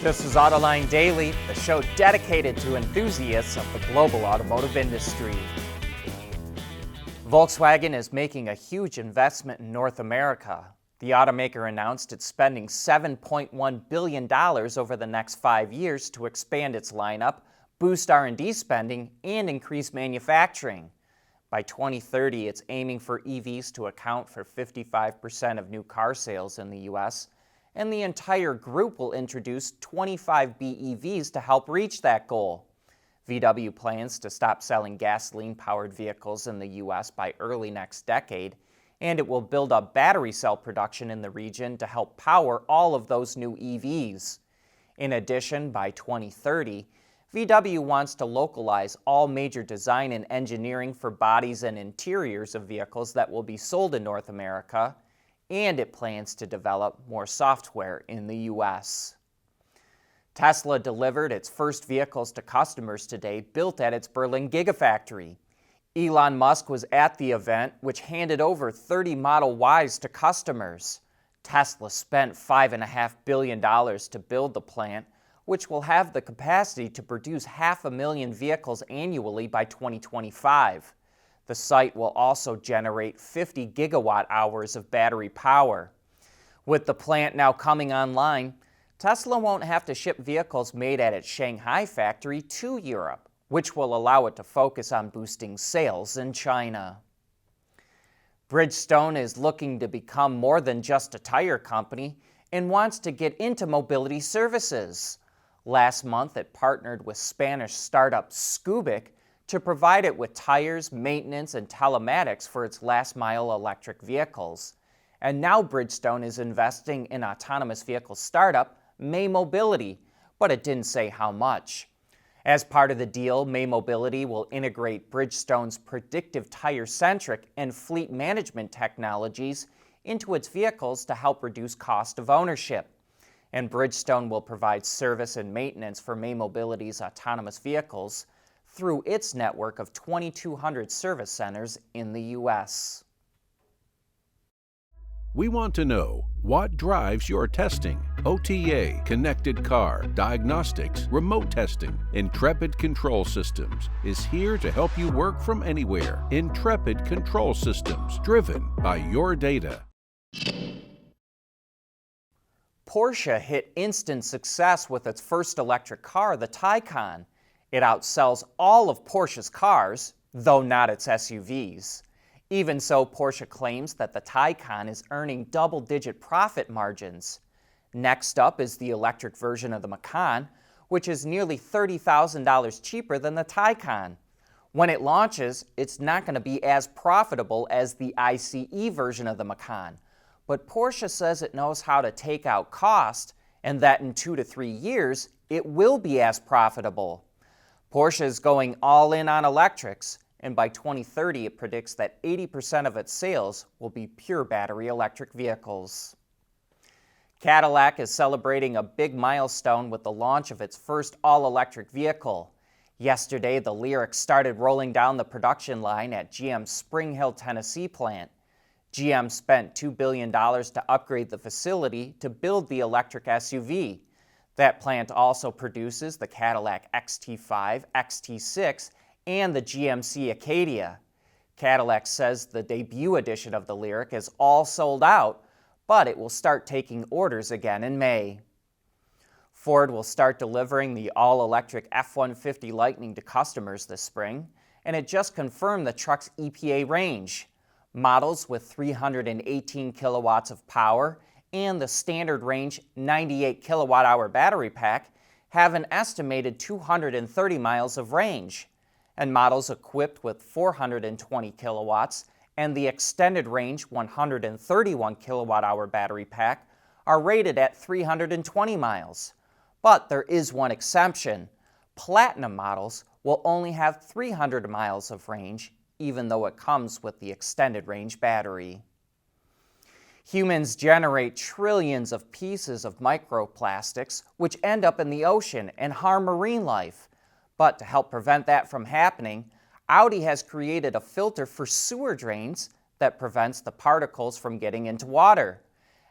This is Autoline Daily, the show dedicated to enthusiasts of the global automotive industry. Volkswagen is making a huge investment in North America. The automaker announced it's spending $7.1 billion over the next 5 years to expand its lineup, boost R&D spending, and increase manufacturing. By 2030, it's aiming for EVs to account for 55% of new car sales in the U.S., and the entire group will introduce 25 BEVs to help reach that goal. VW plans to stop selling gasoline-powered vehicles in the U.S. by early next decade, and it will build up battery cell production in the region to help power all of those new EVs. In addition, by 2030, VW wants to localize all major design and engineering for bodies and interiors of vehicles that will be sold in North America, and it plans to develop more software in the U.S. Tesla delivered its first vehicles to customers today, built at its Berlin Gigafactory. Elon Musk was at the event, which handed over 30 Model Ys to customers. Tesla spent $5.5 billion to build the plant, which will have the capacity to produce 500,000 vehicles annually by 2025. The site will also generate 50 gigawatt hours of battery power. With the plant now coming online, Tesla won't have to ship vehicles made at its Shanghai factory to Europe, which will allow it to focus on boosting sales in China. Bridgestone is looking to become more than just a tire company and wants to get into mobility services. Last month, it partnered with Spanish startup Scoobic to provide it with tires, maintenance, and telematics for its last-mile electric vehicles. And now Bridgestone is investing in autonomous vehicle startup May Mobility, but it didn't say how much. As part of the deal, May Mobility will integrate Bridgestone's predictive tire-centric and fleet management technologies into its vehicles to help reduce cost of ownership. And Bridgestone will provide service and maintenance for May Mobility's autonomous vehicles through its network of 2,200 service centers in the U.S. We want to know what drives your testing. OTA, connected car, diagnostics, remote testing. Intrepid Control Systems is here to help you work from anywhere. Intrepid Control Systems, driven by your data. Porsche hit instant success with its first electric car, the Taycan. It outsells all of Porsche's cars, though not its SUVs. Even so, Porsche claims that the Taycan is earning double-digit profit margins. Next up is the electric version of the Macan, which is nearly $30,000 cheaper than the Taycan. When it launches, it's not going to be as profitable as the ICE version of the Macan, but Porsche says it knows how to take out cost and that in 2 to 3 years, it will be as profitable. Porsche is going all in on electrics, and by 2030 it predicts that 80% of its sales will be pure battery electric vehicles. Cadillac is celebrating a big milestone with the launch of its first all-electric vehicle. Yesterday, the Lyriq started rolling down the production line at GM's Spring Hill, Tennessee plant. GM spent $2 billion to upgrade the facility to build the electric SUV. That plant also produces the Cadillac XT5, XT6, and the GMC Acadia. Cadillac says the debut edition of the Lyriq is all sold out, but it will start taking orders again in May. Ford will start delivering the all-electric F-150 Lightning to customers this spring, and it just confirmed the truck's EPA range. Models with 318 kilowatts of power and the standard range 98 kilowatt-hour battery pack have an estimated 230 miles of range, and models equipped with 420 kilowatts and the extended range 131 kilowatt-hour battery pack are rated at 320 miles. But there is one exception. Platinum models will only have 300 miles of range, even though it comes with the extended range battery. Humans generate trillions of pieces of microplastics which end up in the ocean and harm marine life. But to help prevent that from happening, Audi has created a filter for sewer drains that prevents the particles from getting into water.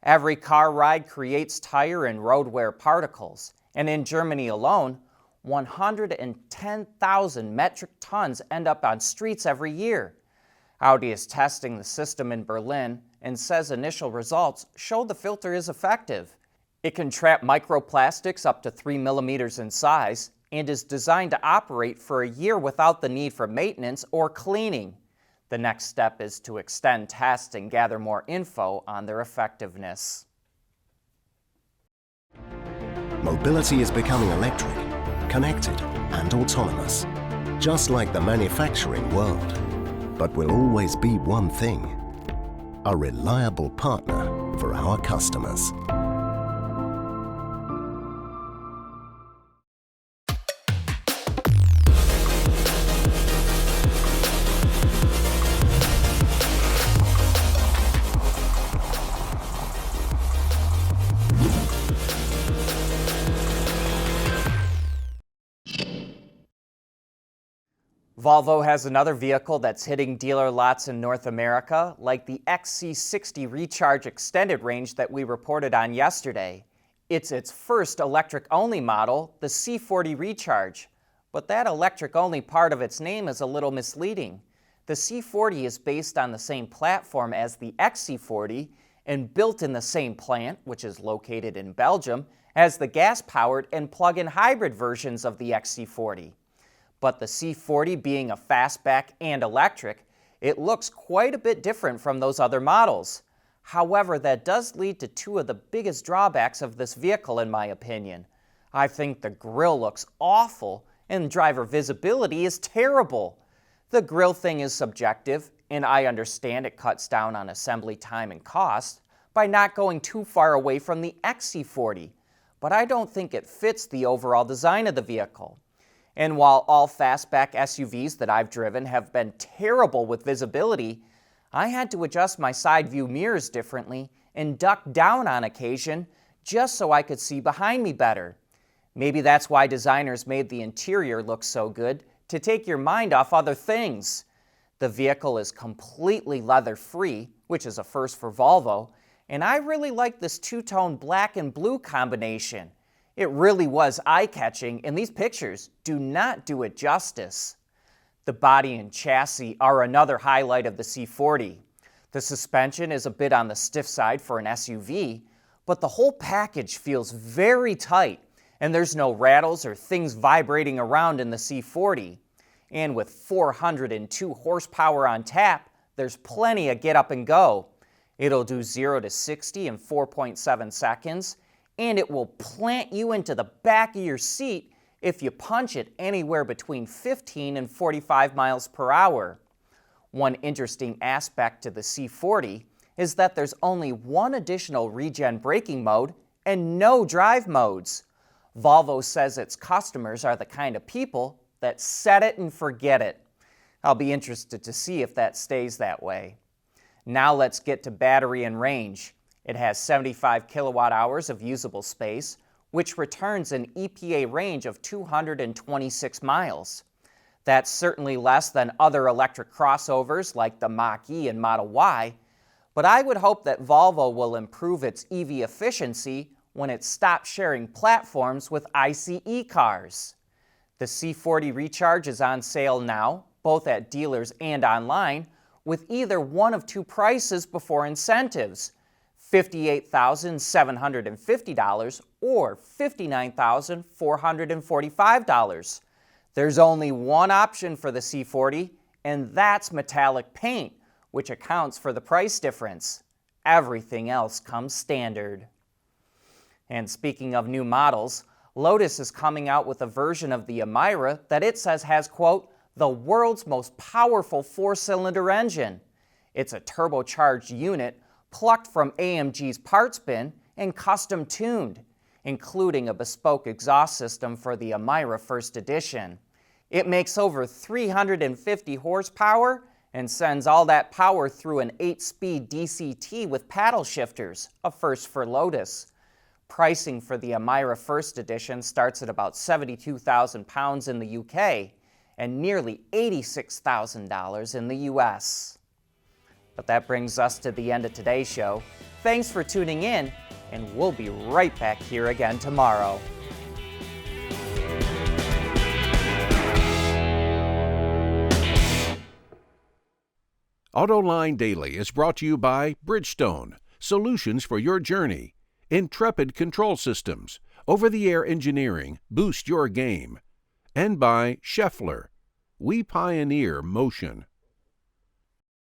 Every car ride creates tire and road wear particles, And in Germany alone, 110,000 metric tons end up on streets every year. Audi is testing the system in Berlin and says initial results show the filter is effective. It can trap microplastics up to 3 millimeters in size and is designed to operate for a year without the need for maintenance or cleaning. The next step is to extend tests and gather more info on their effectiveness. Mobility is becoming electric, connected and autonomous, just like the manufacturing world. But will always be one thing: a reliable partner for our customers. Volvo has another vehicle that's hitting dealer lots in North America, like the XC60 Recharge Extended Range that we reported on yesterday. It's its first electric-only model, the C40 Recharge. But that electric-only part of its name is a little misleading. The C40 is based on the same platform as the XC40 and built in the same plant, which is located in Belgium, as the gas-powered and plug-in hybrid versions of the XC40. But the C40 being a fastback and electric, it looks quite a bit different from those other models. However, that does lead to two of the biggest drawbacks of this vehicle in my opinion. I think the grille looks awful and driver visibility is terrible. The grille thing is subjective, and I understand it cuts down on assembly time and cost by not going too far away from the XC40, but I don't think it fits the overall design of the vehicle. And while all fastback SUVs that I've driven have been terrible with visibility, I had to adjust my side view mirrors differently and duck down on occasion just so I could see behind me better. Maybe that's why designers made the interior look so good, to take your mind off other things. The vehicle is completely leather-free, which is a first for Volvo, and I really like this two-tone black and blue combination. It really was eye-catching, and these pictures do not do it justice. The body and chassis are another highlight of the C40. The suspension is a bit on the stiff side for an SUV, but the whole package feels very tight, and there's no rattles or things vibrating around in the C40. And with 402 horsepower on tap, there's plenty of get up and go. It'll do 0 to 60 in 4.7 seconds, and it will plant you into the back of your seat if you punch it anywhere between 15 and 45 miles per hour. One interesting aspect to the C40 is that there's only one additional regen braking mode and no drive modes. Volvo says its customers are the kind of people that set it and forget it. I'll be interested to see if that stays that way. Now let's get to battery and range. It has 75 kilowatt hours of usable space, which returns an EPA range of 226 miles. That's certainly less than other electric crossovers like the Mach-E and Model Y, but I would hope that Volvo will improve its EV efficiency when it stops sharing platforms with ICE cars. The C40 Recharge is on sale now, both at dealers and online, with either one of two prices before incentives, $58,750 or $59,445. There's only one option for the C40, and that's metallic paint, which accounts for the price difference. Everything else comes standard. And speaking of new models, Lotus is coming out with a version of the Emira that it says has, quote, the world's most powerful four-cylinder engine. It's a turbocharged unit plucked from AMG's parts bin and custom tuned, including a bespoke exhaust system for the Emira First Edition. It makes over 350 horsepower and sends all that power through an 8-speed DCT with paddle shifters, a first for Lotus. Pricing for the Emira First Edition starts at about £72,000 in the UK and nearly $86,000 in the US. But that brings us to the end of today's show. Thanks for tuning in, and we'll be right back here again tomorrow. Autoline Daily is brought to you by Bridgestone, solutions for your journey. Intrepid Control Systems, over-the-air engineering, boost your game. And by Scheffler, we pioneer motion.